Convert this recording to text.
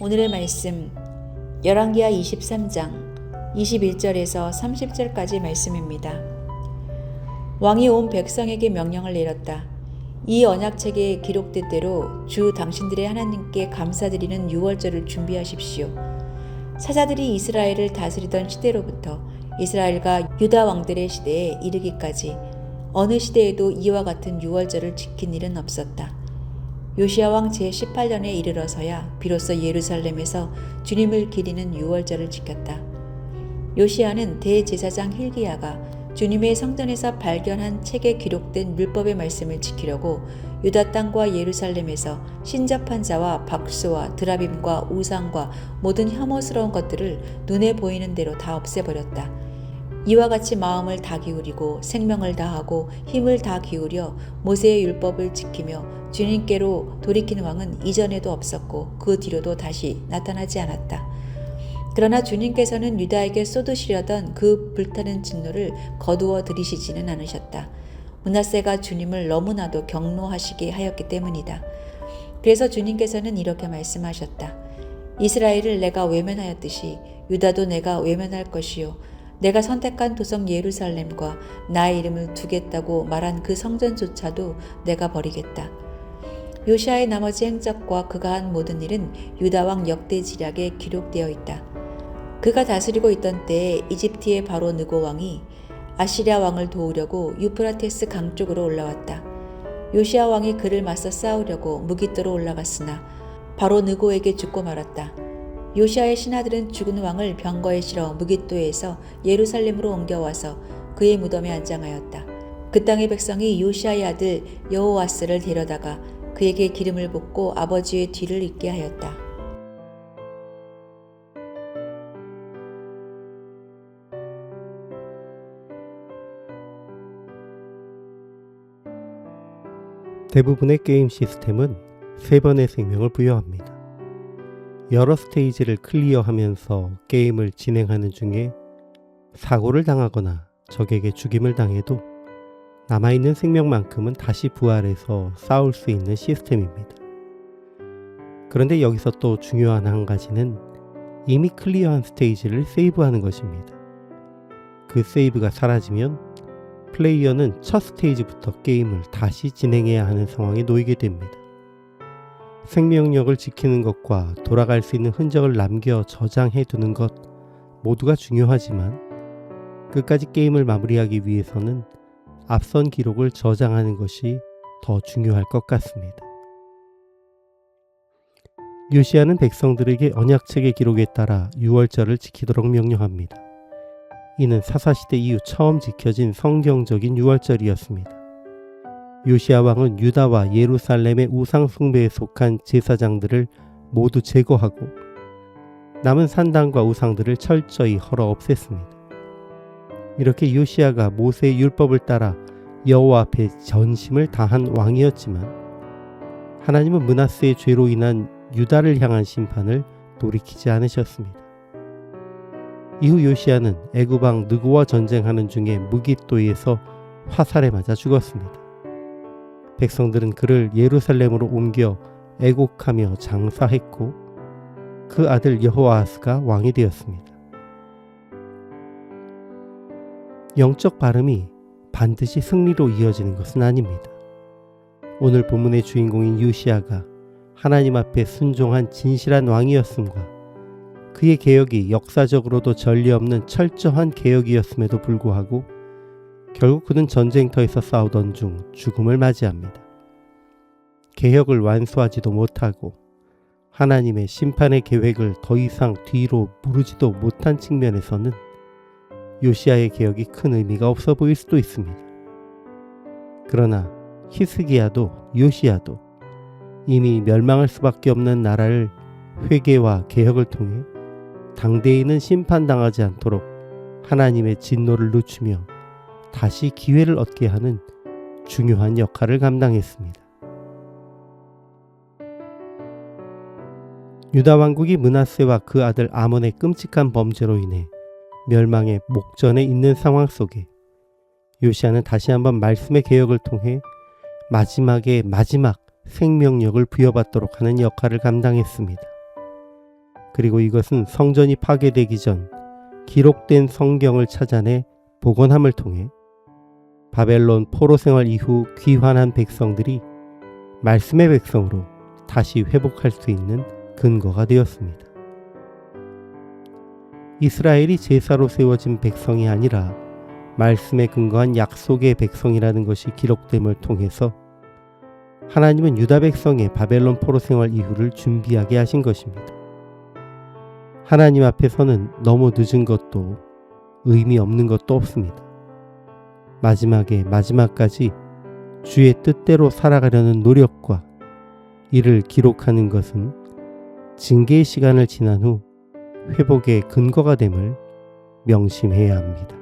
오늘의 말씀 열왕기하 23장 21절에서 30절까지 말씀입니다. 왕이 온 백성에게 명령을 내렸다. 이 언약책에 기록된 대로 주 당신들의 하나님께 감사드리는 유월절을 준비하십시오. 사자들이 이스라엘을 다스리던 시대로부터 이스라엘과 유다 왕들의 시대에 이르기까지 어느 시대에도 이와 같은 유월절을 지킨 일은 없었다. 요시야 왕 제18년에 이르러서야 비로소 예루살렘에서 주님을 기리는 유월절을 지켰다. 요시야는 대제사장 hil기야가 주님의 성전에서 발견한 책에 기록된 율법의 말씀을 지키려고 유다 땅과 예루살렘에서 신접한 자와 박수와 드라빔과 우상과 모든 혐오스러운 것들을 눈에 보이는 대로 다 없애버렸다. 이와 같이 마음을 다 기울이고 생명을 다하고 힘을 다 기울여 모세의 율법을 지키며 주님께로 돌이킨 왕은 이전에도 없었고 그 뒤로도 다시 나타나지 않았다. 그러나 주님께서는 유다에게 쏟으시려던 그 불타는 진노를 거두어 들이시지는 않으셨다. 므낫세가 주님을 너무나도 경노하시게 하였기 때문이다. 그래서 주님께서는 이렇게 말씀하셨다. 이스라엘을 내가 외면하였듯이 유다도 내가 외면할 것이요 내가 선택한 도성 예루살렘과 나의 이름을 두겠다고 말한 그 성전조차도 내가 버리겠다. 요시야의 나머지 행적과 그가 한 모든 일은 유다 왕 역대지략에 기록되어 있다. 그가 다스리고 있던 때에 이집트의 바로 느고 왕이 아시리아 왕을 도우려고 유프라테스 강 쪽으로 올라왔다. 요시야 왕이 그를 맞서 싸우려고 무깃도로 올라갔으나 바로 느고에게 죽고 말았다. 요시야의 신하들은 죽은 왕을 병거에 실어 무깃도에서 예루살렘으로 옮겨와서 그의 무덤에 안장하였다. 그 땅의 백성이 요시야의 아들 여호와스를 데려다가 그에게 기름을 붓고 아버지의 뒤를 잇게 하였다. 대부분의 게임 시스템은 3번의 생명을 부여합니다. 여러 스테이지를 클리어하면서 게임을 진행하는 중에 사고를 당하거나 적에게 죽임을 당해도 남아있는 생명만큼은 다시 부활해서 싸울 수 있는 시스템입니다. 그런데 여기서 또 중요한 한 가지는 이미 클리어한 스테이지를 세이브하는 것입니다. 그 세이브가 사라지면 플레이어는 첫 스테이지부터 게임을 다시 진행해야 하는 상황에 놓이게 됩니다. 생명력을 지키는 것과 돌아갈 수 있는 흔적을 남겨 저장해 두는 것 모두가 중요하지만 끝까지 게임을 마무리하기 위해서는 앞선 기록을 저장하는 것이 더 중요할 것 같습니다. 요시야는 백성들에게 언약책의 기록에 따라 유월절을 지키도록 명령합니다. 이는 사사시대 이후 처음 지켜진 성경적인 유월절이었습니다. 요시야 왕은 유다와 예루살렘의 우상 숭배에 속한 제사장들을 모두 제거하고 남은 산당과 우상들을 철저히 헐어 없앴습니다. 이렇게 요시야가 모세의 율법을 따라 여호와 앞에 전심을 다한 왕이었지만 하나님은 므낫세의 죄로 인한 유다를 향한 심판을 돌이키지 않으셨습니다. 이후 요시야는 애굽 왕 느고와 전쟁하는 중에 무깃도에서 화살에 맞아 죽었습니다. 백성들은 그를 예루살렘으로 옮겨 애곡하며 장사했고 그 아들 여호아스가 왕이 되었습니다. 영적 발음이 반드시 승리로 이어지는 것은 아닙니다. 오늘 본문의 주인공인 요시야가 하나님 앞에 순종한 진실한 왕이었음과 그의 개혁이 역사적으로도 전례 없는 철저한 개혁이었음에도 불구하고 결국 그는 전쟁터에서 싸우던 중 죽음을 맞이합니다. 개혁을 완수하지도 못하고 하나님의 심판의 계획을 더 이상 뒤로 무르지도 못한 측면에서는 요시야의 개혁이 큰 의미가 없어 보일 수도 있습니다. 그러나 히스기야도 요시야도 이미 멸망할 수밖에 없는 나라를 회개와 개혁을 통해 당대에는 심판당하지 않도록 하나님의 진노를 늦추며 다시 기회를 얻게 하는 중요한 역할을 감당했습니다. 유다 왕국이 므낫세와 그 아들 아몬의 끔찍한 범죄로 인해 멸망의 목전에 있는 상황 속에 요시야는 다시 한번 말씀의 개혁을 통해 마지막 생명력을 부여받도록 하는 역할을 감당했습니다. 그리고 이것은 성전이 파괴되기 전 기록된 성경을 찾아내 복원함을 통해 바벨론 포로 생활 이후 귀환한 백성들이 말씀의 백성으로 다시 회복할 수 있는 근거가 되었습니다. 이스라엘이 제사로 세워진 백성이 아니라 말씀에 근거한 약속의 백성이라는 것이 기록됨을 통해서 하나님은 유다 백성의 바벨론 포로 생활 이후를 준비하게 하신 것입니다. 하나님 앞에서는 너무 늦은 것도 의미 없는 것도 없습니다. 마지막까지 주의 뜻대로 살아가려는 노력과 이를 기록하는 것은 징계의 시간을 지난 후 회복의 근거가 됨을 명심해야 합니다.